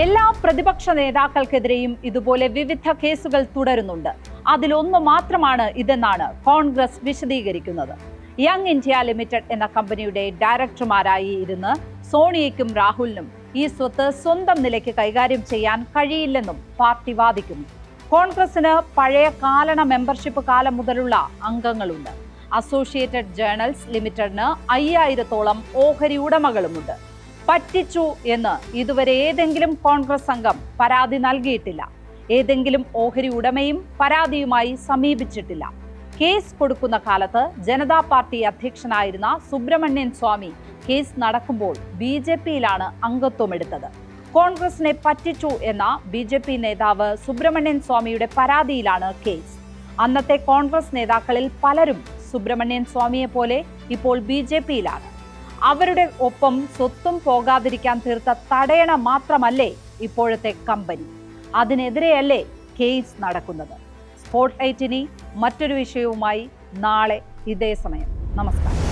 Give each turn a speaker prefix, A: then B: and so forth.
A: എല്ലാ പ്രതിപക്ഷ നേതാക്കൾക്കെതിരെയും ഇതുപോലെ വിവിധ കേസുകൾ തുടരുന്നുണ്ട്. അതിലൊന്നു മാത്രമാണ് ഇതെന്നാണ് കോൺഗ്രസ് വിശദീകരിക്കുന്നത്. യങ് ഇന്ത്യ ലിമിറ്റഡ് എന്ന കമ്പനിയുടെ ഡയറക്ടർമാരായി ഇരുന്ന് സോണിയയ്ക്കും രാഹുലിനും ഈ സ്വത്ത് സ്വന്തം നിലയ്ക്ക് കൈകാര്യം ചെയ്യാൻ കഴിയില്ലെന്നും പാർട്ടി വാദിക്കുന്നു. കോൺഗ്രസിന് പഴയ കാലണ മെമ്പർഷിപ്പ് കാലം മുതലുള്ള അംഗങ്ങളുണ്ട്. അസോസിയേറ്റഡ് ജേർണൽസ് ലിമിറ്റഡിന് 5000-ഓളം ഓഹരി ഉടമകളുമുണ്ട്. പറ്റിച്ചു എന്ന് ഇതുവരെ ഏതെങ്കിലും കോൺഗ്രസ് അംഗം പരാതി നൽകിയിട്ടില്ല. ഏതെങ്കിലും ഓഹരി ഉടമയും പരാതിയുമായി സമീപിച്ചിട്ടില്ല. കേസ് കൊടുക്കുന്ന കാലത്ത് ജനതാ പാർട്ടി അധ്യക്ഷനായിരുന്ന സുബ്രഹ്മണ്യൻ സ്വാമി കേസ് നടക്കുമ്പോൾ BJP-യിലാണ് അംഗത്വമെടുത്തത്. കോൺഗ്രസിനെ പറ്റിച്ചു എന്ന BJP നേതാവ് സുബ്രഹ്മണ്യൻ സ്വാമിയുടെ പരാതിയിലാണ് കേസ്. അന്നത്തെ കോൺഗ്രസ് നേതാക്കളിൽ പലരും സുബ്രഹ്മണ്യൻ സ്വാമിയെ പോലെ ഇപ്പോൾ BJP-യിലാണ്. അവരുടെ ഒപ്പം സ്വത്തും പോകാതിരിക്കാൻ തീർത്ത തടയണ മാത്രമല്ലേ ഇപ്പോഴത്തെ കമ്പനി? അതിനെതിരെയല്ലേ കേസ് നടക്കുന്നത്? സ്പോട്ട്ലൈറ്റ് ഇനി മറ്റൊരു വിഷയവുമായി നാളെ ഇതേ സമയം. നമസ്കാരം.